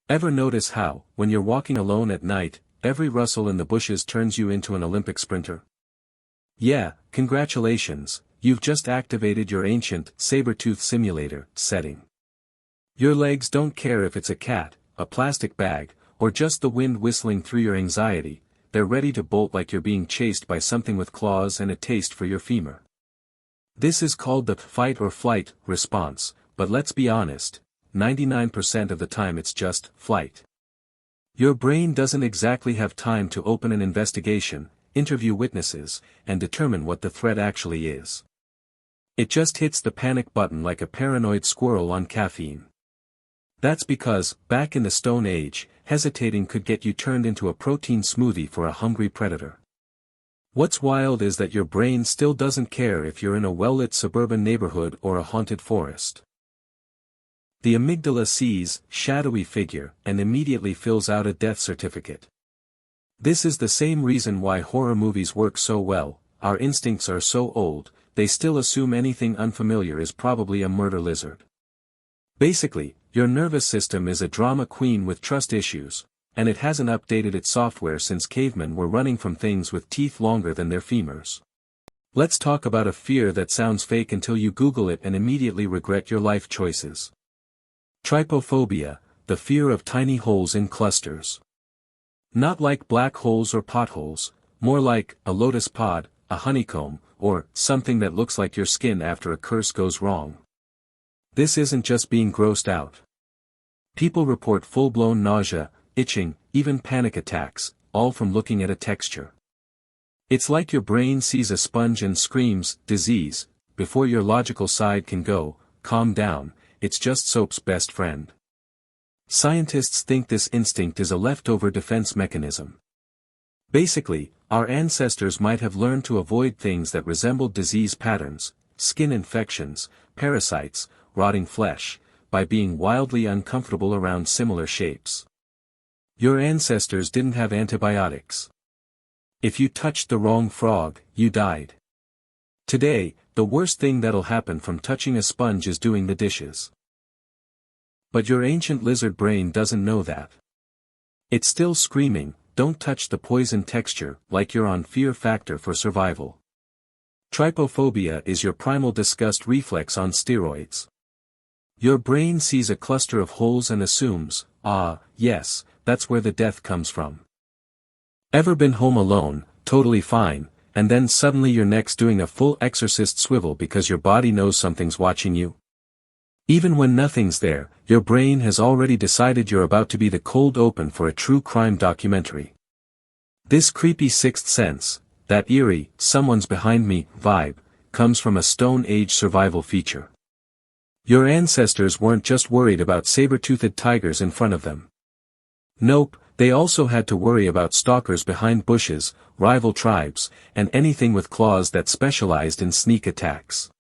Ever notice how, when you're walking alone at night, every rustle in the bushes turns you into an Olympic sprinter? Yeah, congratulations, you've just activated your ancient saber-tooth simulator setting. Your legs don't care if it's a cat, a plastic bag, or just the wind whistling through your anxiety, they're ready to bolt like you're being chased by something with claws and a taste for your femur. This is called the fight or flight response, but let's be honest, 99% of the time it's just flight. Your brain doesn't exactly have time to open an investigation, interview witnesses, and determine what the threat actually is. It just hits the panic button like a paranoid squirrel on caffeine. That's because, back in the Stone Age, hesitating could get you turned into a protein smoothie for a hungry predator. What's wild is that your brain still doesn't care if you're in a well-lit suburban neighborhood or a haunted forest. The amygdala sees shadowy figure and immediately fills out a death certificate. This is the same reason why horror movies work so well. Our instincts are so old, they still assume anything unfamiliar is probably a murder lizard. Basically, your nervous system is a drama queen with trust issues, and it hasn't updated its software since cavemen were running from things with teeth longer than their femurs. Let's talk about a fear that sounds fake until you Google it and immediately regret your life choices. Trypophobia, the fear of tiny holes in clusters. Not like black holes or potholes, more like a lotus pod, a honeycomb, or something that looks like your skin after a curse goes wrong. This isn't just being grossed out. People report full-blown nausea, itching, even panic attacks, all from looking at a texture. It's like your brain sees a sponge and screams, disease, before your logical side can go, calm down, it's just soap's best friend. Scientists think this instinct is a leftover defense mechanism. Basically, our ancestors might have learned to avoid things that resembled disease patterns, skin infections, parasites, rotting flesh, by being wildly uncomfortable around similar shapes. Your ancestors didn't have antibiotics. If you touched the wrong frog, you died. Today, the worst thing that'll happen from touching a sponge is doing the dishes. But your ancient lizard brain doesn't know that. It's still screaming, don't touch the poison texture, like you're on fear factor for survival. Trypophobia is your primal disgust reflex on steroids. Your brain sees a cluster of holes and assumes, yes, that's where the death comes from. Ever been home alone, totally fine, and then suddenly your neck's doing a full exorcist swivel because your body knows something's watching you? Even when nothing's there, your brain has already decided you're about to be the cold open for a true crime documentary. This creepy sixth sense, that eerie, someone's behind me vibe, comes from a Stone Age survival feature. Your ancestors weren't just worried about saber-toothed tigers in front of them. Nope, they also had to worry about stalkers behind bushes, rival tribes, and anything with claws that specialized in sneak attacks.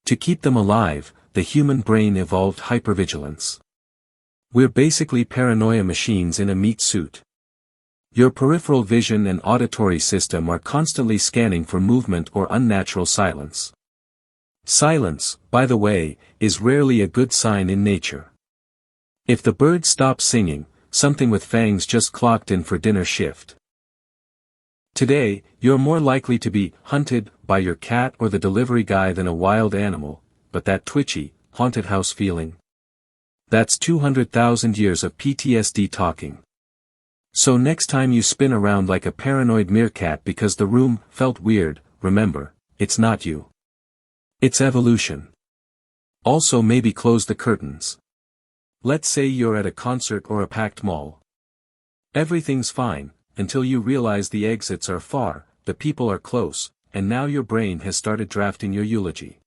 To keep them alive, the human brain evolved hypervigilance. We're basically paranoia machines in a meat suit. Your peripheral vision and auditory system are constantly scanning for movement or unnatural silence. Silence, by the way, is rarely a good sign in nature. If the bird stops singing, something with fangs just clocked in for dinner shift. Today, you're more likely to be hunted by your cat or the delivery guy than a wild animal, but that twitchy, haunted house feeling? That's 200,000 years of PTSD talking. So next time you spin around like a paranoid meerkat because the room felt weird, remember, it's not you. It's evolution. Also maybe close the curtains. Let's say you're at a concert or a packed mall. Everything's fine, until you realize the exits are far, the people are close, and now your brain has started drafting your eulogy.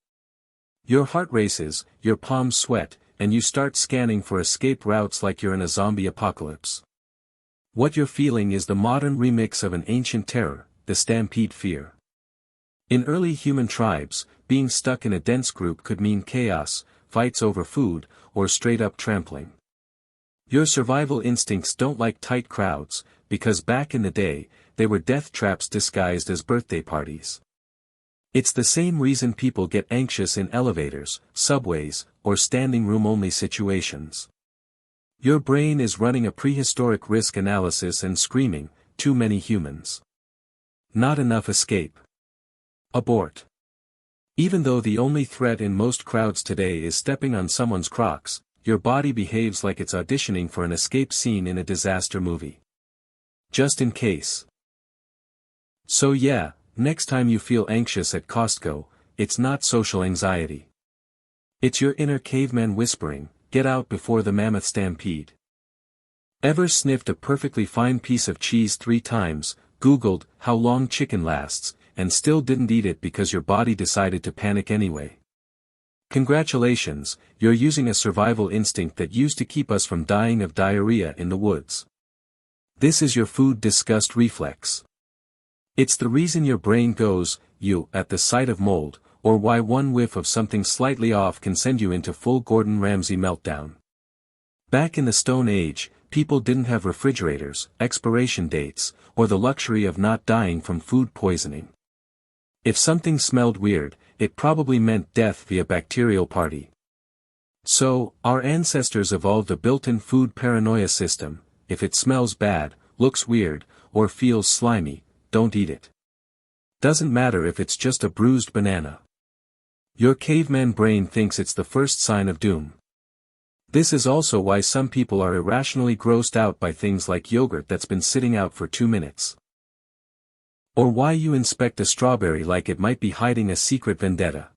Your heart races, your palms sweat, and you start scanning for escape routes like you're in a zombie apocalypse. What you're feeling is the modern remix of an ancient terror, the stampede fear. In early human tribes, being stuck in a dense group could mean chaos, fights over food, or straight-up trampling. Your survival instincts don't like tight crowds, because back in the day, they were death traps disguised as birthday parties. It's the same reason people get anxious in elevators, subways, or standing room-only situations. Your brain is running a prehistoric risk analysis and screaming, too many humans. Not enough escape. Abort. Even though the only threat in most crowds today is stepping on someone's Crocs, your body behaves like it's auditioning for an escape scene in a disaster movie. Just in case. So yeah, next time you feel anxious at Costco, it's not social anxiety. It's your inner caveman whispering, "Get out before the mammoth stampede." Ever sniffed a perfectly fine piece of cheese 3 times, Googled how long chicken lasts, and still didn't eat it because your body decided to panic anyway? Congratulations, you're using a survival instinct that used to keep us from dying of diarrhea in the woods. This is your food disgust reflex. It's the reason your brain goes, at the sight of mold, or why one whiff of something slightly off can send you into full Gordon Ramsay meltdown. Back in the Stone Age, people didn't have refrigerators, expiration dates, or the luxury of not dying from food poisoning. If something smelled weird, it probably meant death via bacterial party. So, our ancestors evolved a built-in food paranoia system: if it smells bad, looks weird, or feels slimy, don't eat it. Doesn't matter if it's just a bruised banana. Your caveman brain thinks it's the first sign of doom. This is also why some people are irrationally grossed out by things like yogurt that's been sitting out for 2 minutes. Or why you inspect a strawberry like it might be hiding a secret vendetta.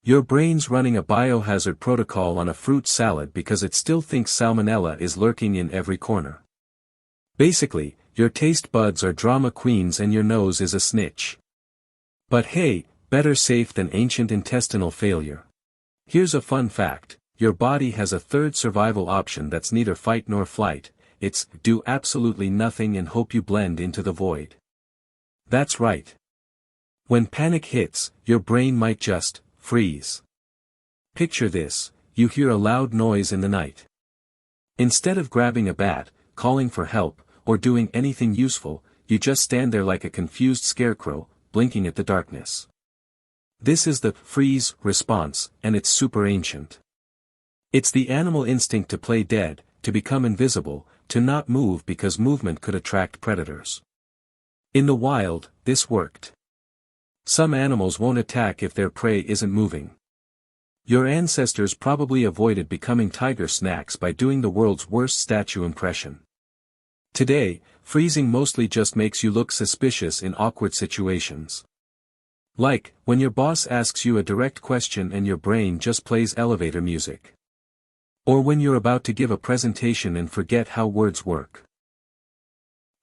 Your brain's running a biohazard protocol on a fruit salad because it still thinks salmonella is lurking in every corner. Basically, your taste buds are drama queens and your nose is a snitch. But hey, better safe than ancient intestinal failure. Here's a fun fact: your body has a third survival option that's neither fight nor flight. It's do absolutely nothing and hope you blend into the void. That's right. When panic hits, your brain might just freeze. Picture this: you hear a loud noise in the night. Instead of grabbing a bat, calling for help, or doing anything useful, you just stand there like a confused scarecrow, blinking at the darkness. This is the freeze response, and it's super ancient. It's the animal instinct to play dead, to become invisible, to not move because movement could attract predators. In the wild, this worked. Some animals won't attack if their prey isn't moving. Your ancestors probably avoided becoming tiger snacks by doing the world's worst statue impression. Today, freezing mostly just makes you look suspicious in awkward situations. Like, when your boss asks you a direct question and your brain just plays elevator music. Or when you're about to give a presentation and forget how words work.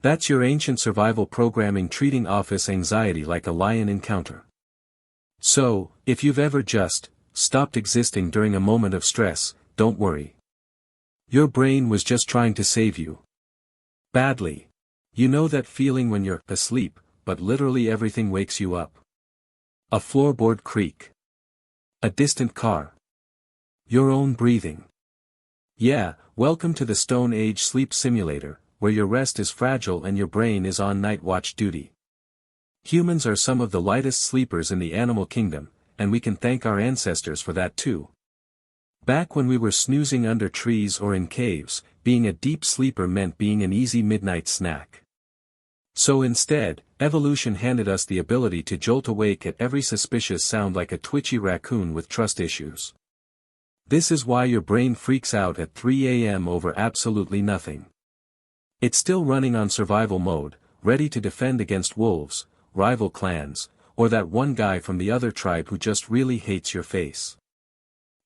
That's your ancient survival programming treating office anxiety like a lion encounter. So, if you've ever just stopped existing during a moment of stress, don't worry. Your brain was just trying to save you. Badly. You know that feeling when you're asleep, but literally everything wakes you up. A floorboard creak. A distant car. Your own breathing. Yeah, welcome to the Stone Age sleep simulator, where your rest is fragile and your brain is on night watch duty. Humans are some of the lightest sleepers in the animal kingdom, and we can thank our ancestors for that too. Back when we were snoozing under trees or in caves, being a deep sleeper meant being an easy midnight snack. So instead, evolution handed us the ability to jolt awake at every suspicious sound like a twitchy raccoon with trust issues. This is why your brain freaks out at 3 a.m. over absolutely nothing. It's still running on survival mode, ready to defend against wolves, rival clans, or that one guy from the other tribe who just really hates your face.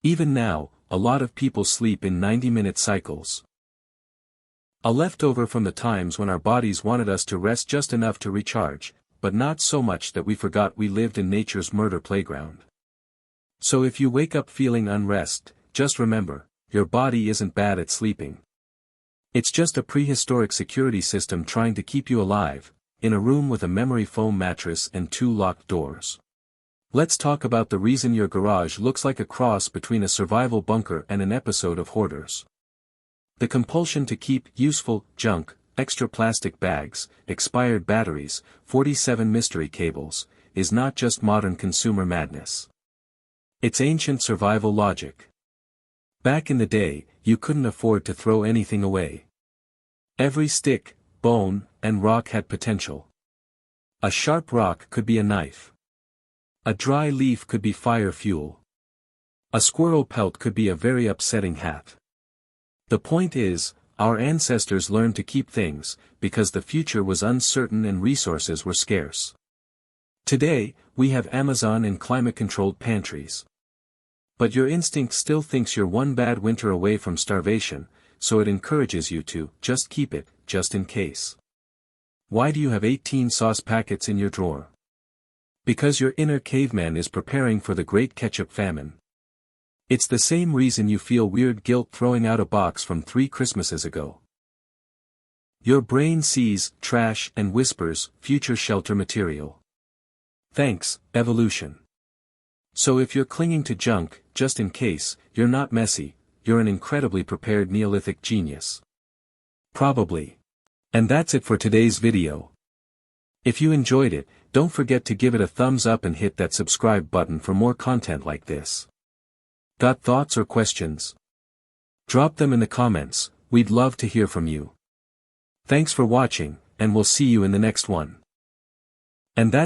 Even now, a lot of people sleep in 90-minute cycles. A leftover from the times when our bodies wanted us to rest just enough to recharge, but not so much that we forgot we lived in nature's murder playground. So if you wake up feeling unrest, just remember, your body isn't bad at sleeping. It's just a prehistoric security system trying to keep you alive, in a room with a memory foam mattress and 2 locked doors. Let's talk about the reason your garage looks like a cross between a survival bunker and an episode of Hoarders. The compulsion to keep useful junk, extra plastic bags, expired batteries, 47 mystery cables, is not just modern consumer madness. It's ancient survival logic. Back in the day, you couldn't afford to throw anything away. Every stick, bone, and rock had potential. A sharp rock could be a knife. A dry leaf could be fire fuel. A squirrel pelt could be a very upsetting hat. The point is, our ancestors learned to keep things, because the future was uncertain and resources were scarce. Today, we have Amazon and climate-controlled pantries. But your instinct still thinks you're one bad winter away from starvation, so it encourages you to just keep it, just in case. Why do you have 18 sauce packets in your drawer? Because your inner caveman is preparing for the great ketchup famine. It's the same reason you feel weird guilt throwing out a box from 3 Christmases ago. Your brain sees trash and whispers, future shelter material. Thanks, evolution. So if you're clinging to junk, just in case, you're not messy, you're an incredibly prepared Neolithic genius. Probably. And that's it for today's video. If you enjoyed it, don't forget to give it a thumbs up and hit that subscribe button for more content like this. Got thoughts or questions? Drop them in the comments, we'd love to hear from you. Thanks for watching, and we'll see you in the next one. And that's